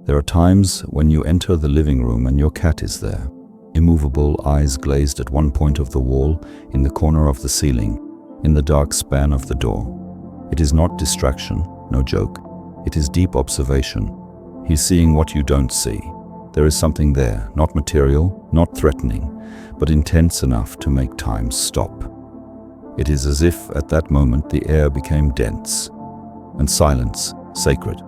There are times when you enter the living room and your cat is there, immovable, eyes glazed at one point of the wall, in the corner of the ceiling, in the dark span of the door. It is not distraction, no joke. It is deep observation. He's seeing what you don't see. There is something there, not material, not threatening, but intense enough to make time stop. It is as if at that moment the air became dense, and silence sacred.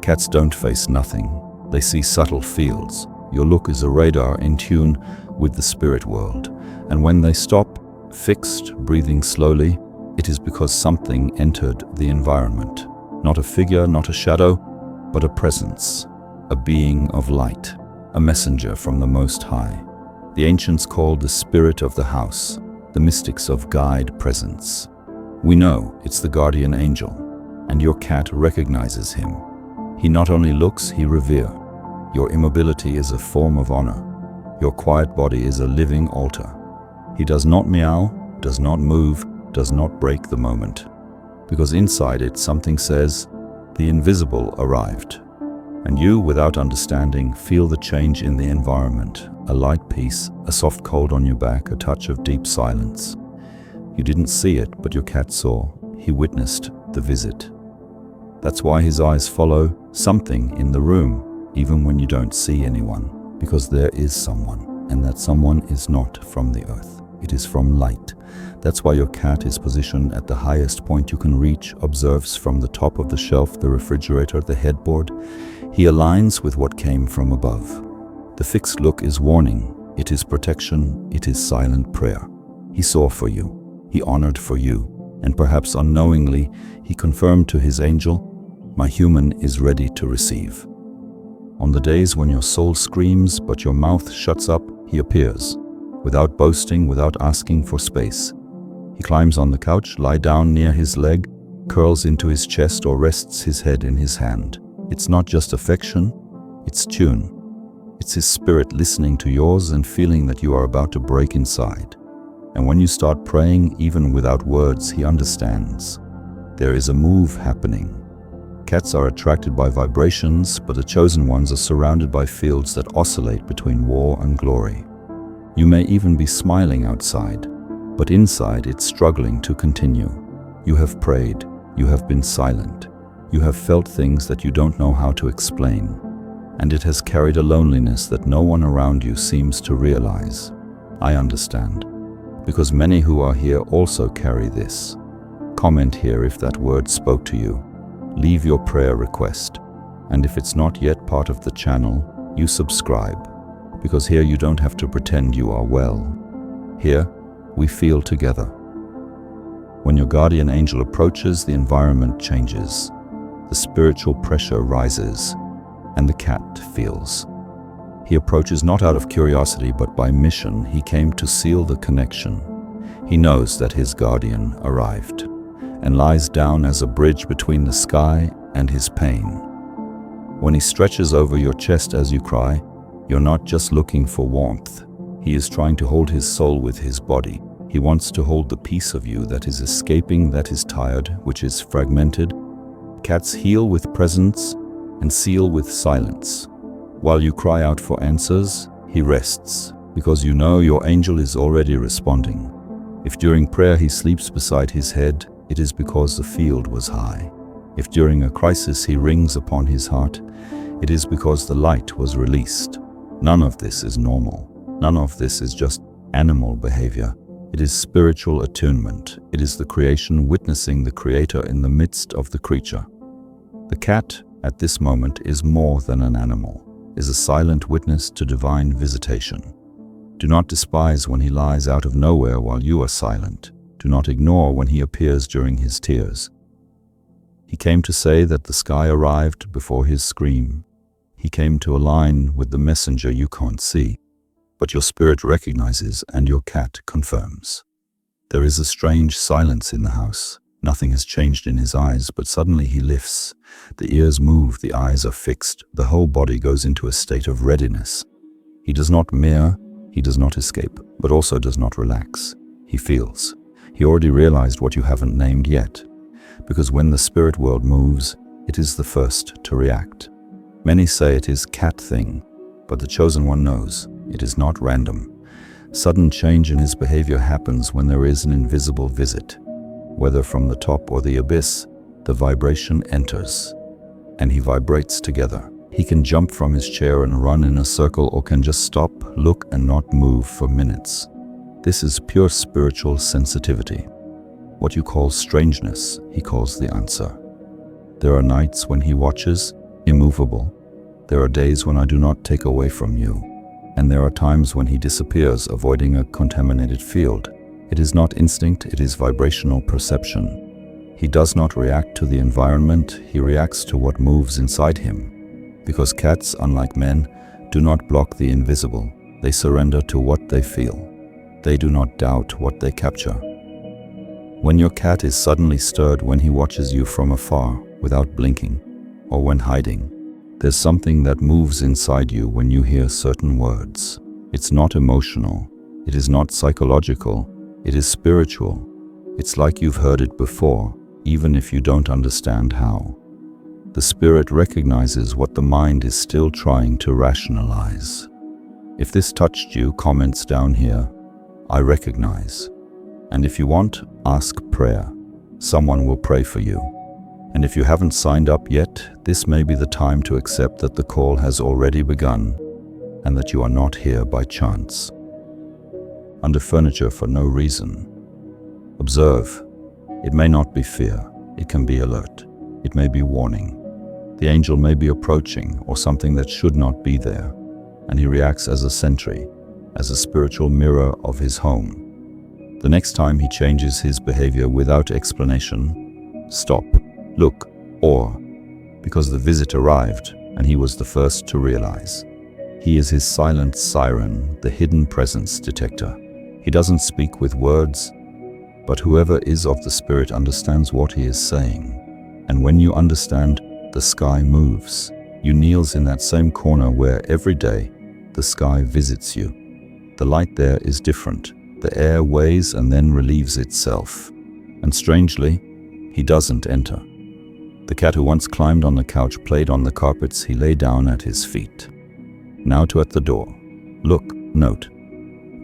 Cats don't face nothing. They see subtle fields. Your look is a radar in tune with the spirit world. And when they stop, fixed, breathing slowly, it is because something entered the environment. Not a figure, not a shadow, but a presence, a being of light, a messenger from the Most High. The ancients called the spirit of the house, the mystics of guide presence. We know it's the guardian angel, and your cat recognizes him. He not only looks, he reveres. Your immobility is a form of honor. Your quiet body is a living altar. He does not meow, does not move, does not break the moment. Because inside it something says, the invisible arrived. And you, without understanding, feel the change in the environment. A light peace, a soft cold on your back, a touch of deep silence. You didn't see it, but your cat saw. He witnessed the visit. That's why his eyes follow something in the room, even when you don't see anyone. Because there is someone, and that someone is not from the earth. It is from light. That's why your cat is positioned at the highest point you can reach, observes from the top of the shelf, the refrigerator, the headboard. He aligns with what came from above. The fixed look is warning. It is protection. It is silent prayer. He saw for you. He honored for you. And perhaps unknowingly, he confirmed to his angel, my human is ready to receive. On the days when your soul screams but your mouth shuts up, he appears. Without boasting, without asking for space. He climbs on the couch, lies down near his leg, curls into his chest or rests his head in his hand. It's not just affection, it's tune. It's his spirit listening to yours and feeling that you are about to break inside. And when you start praying, even without words, he understands. There is a move happening. Cats are attracted by vibrations, but the chosen ones are surrounded by fields that oscillate between war and glory. You may even be smiling outside, but inside it's struggling to continue. You have prayed, you have been silent, you have felt things that you don't know how to explain, and it has carried a loneliness that no one around you seems to realize. I understand, because many who are here also carry this. Comment here if that word spoke to you. Leave your prayer request, and if it's not yet part of the channel, you subscribe. Because here you don't have to pretend you are well. Here, we feel together. When your guardian angel approaches, the environment changes. The spiritual pressure rises, and the cat feels. He approaches not out of curiosity, but by mission. He came to seal the connection. He knows that his guardian arrived, and lies down as a bridge between the sky and his pain. When he stretches over your chest as you cry, you're not just looking for warmth. He is trying to hold his soul with his body. He wants to hold the piece of you that is escaping, that is tired, which is fragmented. Cats heal with presence and seal with silence. While you cry out for answers, he rests, because you know your angel is already responding. If during prayer he sleeps beside his head, it is because the field was high. If during a crisis he rings upon his heart, it is because the light was released. None of this is normal. None of this is just animal behavior. It is spiritual attunement. It is the creation witnessing the Creator in the midst of the creature. The cat, at this moment, is more than an animal, is a silent witness to divine visitation. Do not despise when he lies out of nowhere while you are silent. Do not ignore when he appears during his tears. He came to say that the sky arrived before his scream. He came to align with the messenger you can't see, but your spirit recognizes and your cat confirms. There is a strange silence in the house. Nothing has changed in his eyes, but suddenly he lifts. The ears move, the eyes are fixed, the whole body goes into a state of readiness. He does not mirror, he does not escape, but also does not relax. He feels. He already realized what you haven't named yet, because when the spirit world moves, it is the first to react. Many say it is cat thing, but the chosen one knows it is not random. Sudden change in his behavior happens when there is an invisible visit. Whether from the top or the abyss, the vibration enters, and he vibrates together. He can jump from his chair and run in a circle, or can just stop, look, and not move for minutes. This is pure spiritual sensitivity. What you call strangeness, he calls the answer. There are nights when he watches, immovable. There are days when I do not take away from you. And there are times when he disappears, avoiding a contaminated field. It is not instinct, it is vibrational perception. He does not react to the environment, he reacts to what moves inside him. Because cats, unlike men, do not block the invisible. They surrender to what they feel. They do not doubt what they capture. When your cat is suddenly stirred when he watches you from afar, without blinking, or when hiding, there's something that moves inside you when you hear certain words. It's not emotional. It is not psychological. It is spiritual. It's like you've heard it before, even if you don't understand how. The spirit recognizes what the mind is still trying to rationalize. If this touched you, comments down here. I recognize. And if you want, ask prayer. Someone will pray for you. And if you haven't signed up yet, this may be the time to accept that the call has already begun and that you are not here by chance. Under furniture for no reason. Observe. It may not be fear. It can be alert. It may be warning. The angel may be approaching, or something that should not be there, and he reacts as a sentry, as a spiritual mirror of his home. The next time he changes his behavior without explanation, stop, look, or because the visit arrived and he was the first to realize. He is his silent siren, the hidden presence detector. He doesn't speak with words, but whoever is of the spirit understands what he is saying. And when you understand, the sky moves. You kneels in that same corner where every day the sky visits you. The light there is different. The air weighs and then relieves itself. And strangely, he doesn't enter. The cat who once climbed on the couch played on the carpets. He lay down at his feet. Now to at the door. Look, note.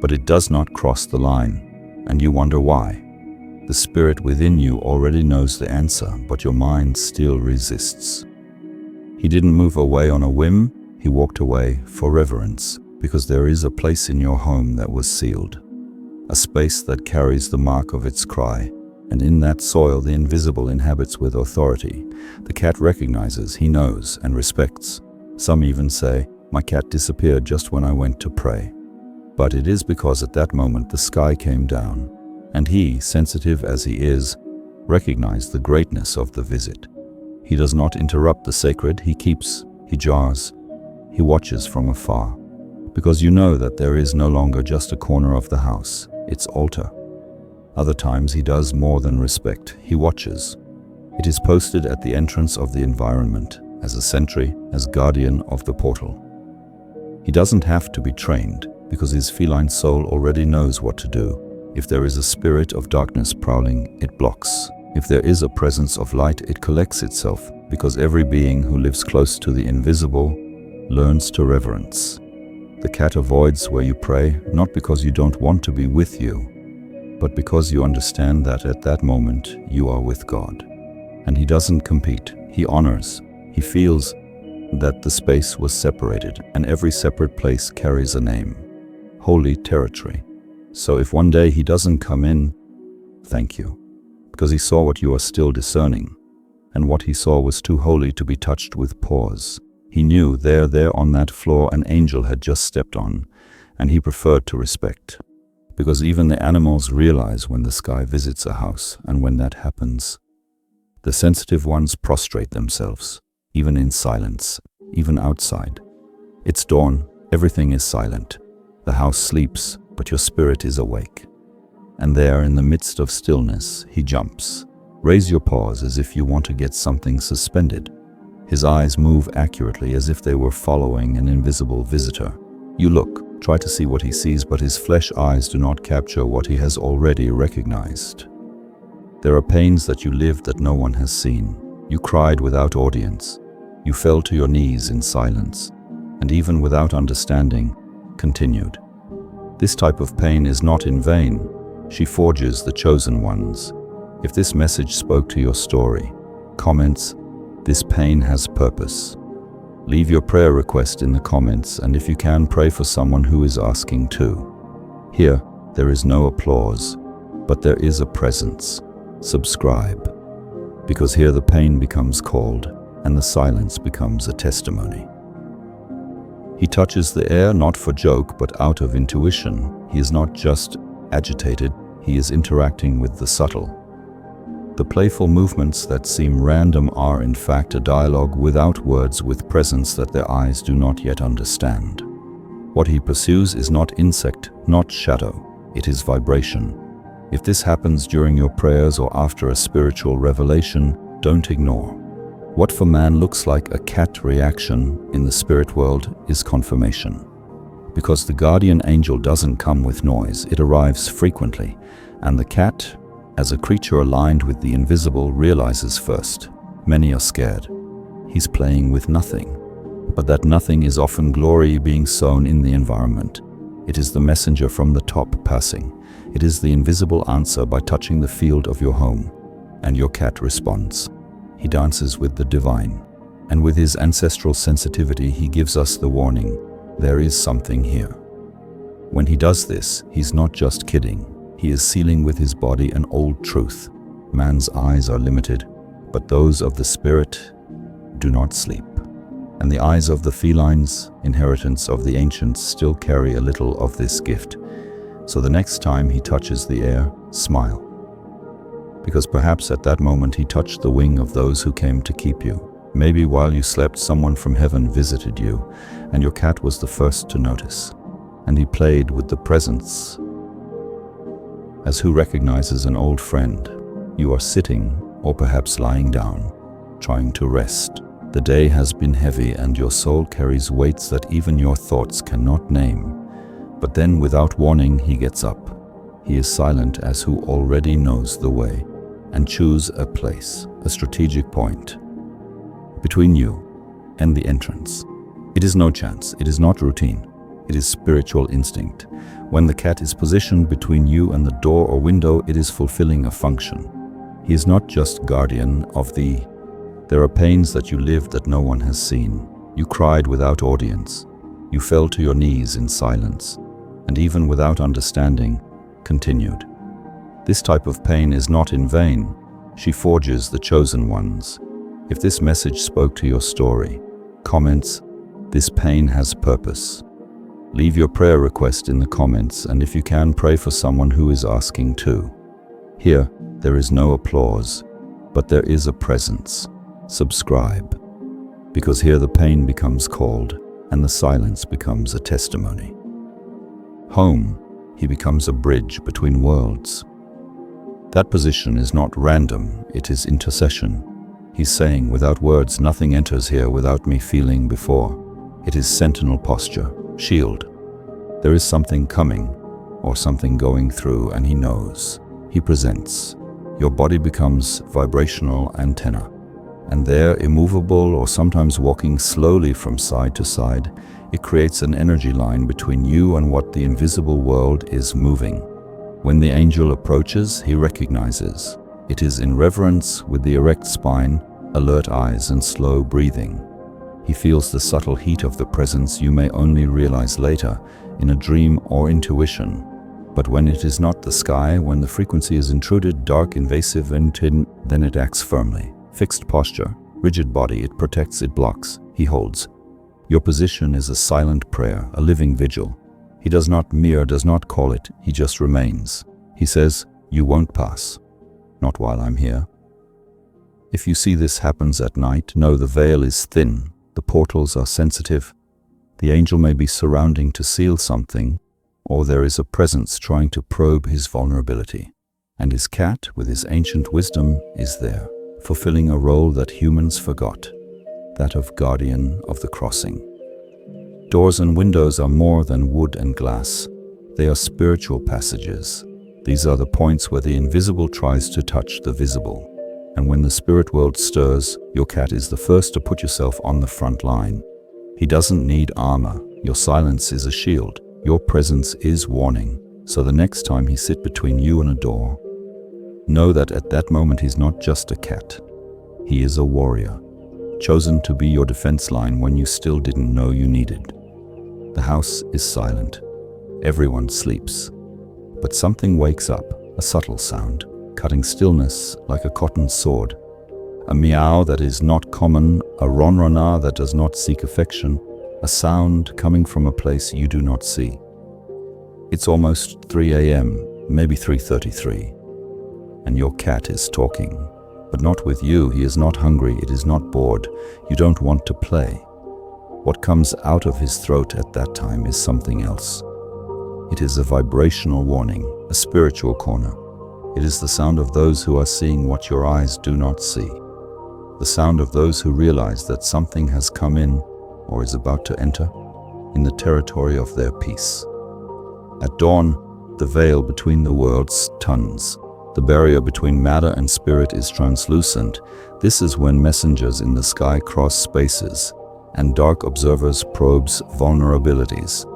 But it does not cross the line, and you wonder why. The spirit within you already knows the answer, but your mind still resists. He didn't move away on a whim, he walked away for reverence, because there is a place in your home that was sealed, a space that carries the mark of its cry, and in that soil the invisible inhabits with authority. The cat recognizes, he knows, and respects. Some even say, my cat disappeared just when I went to pray. But it is because at that moment the sky came down, and he, sensitive as he is, recognized the greatness of the visit. He does not interrupt the sacred, he keeps, he jars, he watches from afar. Because you know that there is no longer just a corner of the house, its altar. Other times he does more than respect, he watches. It is posted at the entrance of the environment, as a sentry, as guardian of the portal. He doesn't have to be trained, because his feline soul already knows what to do. If there is a spirit of darkness prowling, it blocks. If there is a presence of light, it collects itself, because every being who lives close to the invisible learns to reverence. The cat avoids where you pray, not because you don't want to be with you, but because you understand that at that moment you are with God. And he doesn't compete, he honors. He feels that the space was separated, and every separate place carries a name. Holy territory. So if one day he doesn't come in, thank you. Because he saw what you are still discerning, and what he saw was too holy to be touched with pause. He knew there on that floor an angel had just stepped on, and he preferred to respect. Because even the animals realize when the sky visits a house, and when that happens, the sensitive ones prostrate themselves, even in silence, even outside. It's dawn, everything is silent. The house sleeps, but your spirit is awake. And there, in the midst of stillness, he jumps. Raise your paws as if you want to get something suspended. His eyes move accurately as if they were following an invisible visitor. You look, try to see what he sees, but his flesh eyes do not capture what he has already recognized. There are pains that you lived that no one has seen. You cried without audience. You fell to your knees in silence, and even without understanding, continued. This type of pain is not in vain. She forges the chosen ones. If this message spoke to your story, comments, this pain has purpose. Leave your prayer request in the comments, and if you can, pray for someone who is asking too. Here, there is no applause, but there is a presence. Subscribe, because here the pain becomes called, and the silence becomes a testimony. He touches the air not for joke, but out of intuition. He is not just agitated, he is interacting with the subtle. The playful movements that seem random are in fact a dialogue without words, with presence that their eyes do not yet understand. What he pursues is not insect, not shadow, it is vibration. If this happens during your prayers or after a spiritual revelation, don't ignore. What for man looks like a cat reaction in the spirit world is confirmation. Because the guardian angel doesn't come with noise, it arrives frequently, and the cat, as a creature aligned with the invisible, realizes first. Many are scared. He's playing with nothing. But that nothing is often glory being sown in the environment. It is the messenger from the top passing. It is the invisible answer by touching the field of your home. And your cat responds. He dances with the divine. And with his ancestral sensitivity, he gives us the warning. There is something here. When he does this, he's not just kidding. He is sealing with his body an old truth. Man's eyes are limited, but those of the spirit do not sleep. And the eyes of the felines, inheritance of the ancients, still carry a little of this gift. So the next time he touches the air, smile. Because perhaps at that moment he touched the wing of those who came to keep you. Maybe while you slept, someone from heaven visited you, and your cat was the first to notice. And he played with the presence. As who recognizes an old friend, you are sitting, or perhaps lying down, trying to rest. The day has been heavy and your soul carries weights that even your thoughts cannot name. But then without warning, he gets up. He is silent as who already knows the way, and choose a place, a strategic point, between you and the entrance. It is no chance, it is not routine, it is spiritual instinct. When the cat is positioned between you and the door or window, it is fulfilling a function. He is not just guardian of the... There are pains that you lived that no one has seen. You cried without audience. You fell to your knees in silence, and even without understanding, continued. This type of pain is not in vain. She forges the chosen ones. If this message spoke to your story, comments, this pain has purpose. Leave your prayer request in the comments, and if you can, pray for someone who is asking too. Here, there is no applause, but there is a presence. Subscribe, because here the pain becomes called, and the silence becomes a testimony. Home, he becomes a bridge between worlds. That position is not random, it is intercession. He's saying, without words, nothing enters here without me feeling before. It is sentinel posture. Shield. There is something coming, or something going through, and he knows. He presents. Your body becomes vibrational antenna, and there, immovable or sometimes walking slowly from side to side, it creates an energy line between you and what the invisible world is moving. When the angel approaches, he recognizes. It is in reverence, with the erect spine, alert eyes, and slow breathing. He feels the subtle heat of the presence you may only realize later, in a dream or intuition. But when it is not the sky, when the frequency is intruded, dark, invasive, and hidden, then it acts firmly. Fixed posture, rigid body, it protects, it blocks, he holds. Your position is a silent prayer, a living vigil. He does not call it, he just remains. He says, you won't pass. Not while I'm here. If you see this happens at night, know the veil is thin. The portals are sensitive. The angel may be surrounding to seal something, or there is a presence trying to probe his vulnerability. And his cat, with his ancient wisdom, is there, fulfilling a role that humans forgot, that of guardian of the crossing. Doors and windows are more than wood and glass. They are spiritual passages. These are the points where the invisible tries to touch the visible. And when the spirit world stirs, your cat is the first to put yourself on the front line. He doesn't need armor. Your silence is a shield. Your presence is warning. So the next time he sits between you and a door, know that at that moment he's not just a cat. He is a warrior, chosen to be your defense line when you still didn't know you needed. The house is silent. Everyone sleeps. But something wakes up, a subtle sound, cutting stillness like a cotton sword. A meow that is not common, a ronronar that does not seek affection, a sound coming from a place you do not see. It's almost 3 a.m., maybe 3:33, and your cat is talking. But not with you. He is not hungry. It is not bored. You don't want to play. What comes out of his throat at that time is something else. It is a vibrational warning, a spiritual corner. It is the sound of those who are seeing what your eyes do not see. The sound of those who realize that something has come in or is about to enter in the territory of their peace. At dawn, the veil between the worlds tuns. The barrier between matter and spirit is translucent. This is when messengers in the sky cross spaces and dark observers probes vulnerabilities.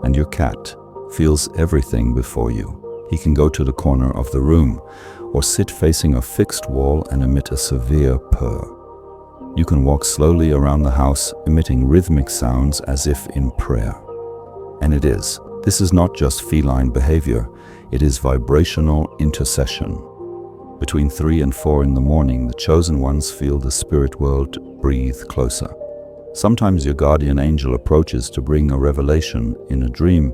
And your cat feels everything before you. He can go to the corner of the room or sit facing a fixed wall and emit a severe purr. You can walk slowly around the house, emitting rhythmic sounds as if in prayer. And this is not just feline behavior, it is vibrational intercession. Between 3 and 4 in the morning, the chosen ones feel the spirit world breathe closer. Sometimes your guardian angel approaches to bring a revelation in a dream,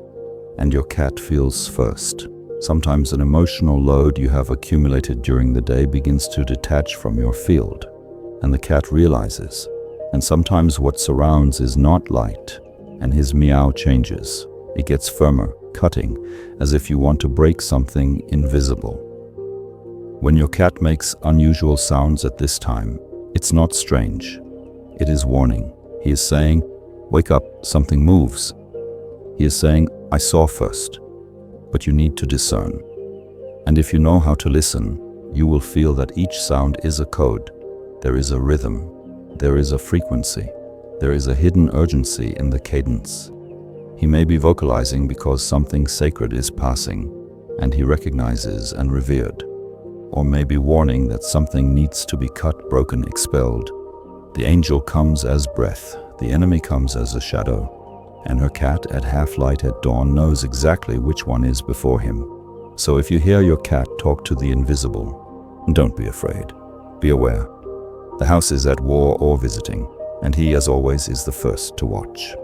and your cat feels first. Sometimes an emotional load you have accumulated during the day begins to detach from your field, and the cat realizes. And sometimes what surrounds is not light, and his meow changes. It gets firmer, cutting, as if you want to break something invisible. When your cat makes unusual sounds at this time, it's not strange. It is warning. He is saying, "Wake up, something moves." He is saying, "I saw first." But you need to discern. And if you know how to listen, you will feel that each sound is a code. There is a rhythm. There is a frequency. There is a hidden urgency in the cadence. He may be vocalizing because something sacred is passing, and he recognizes and revered. Or may be warning that something needs to be cut, broken, expelled. The angel comes as breath, the enemy comes as a shadow, and her cat at half-light at dawn knows exactly which one is before him. So if you hear your cat talk to the invisible, don't be afraid. Be aware. The house is at war or visiting, and he, as always, is the first to watch.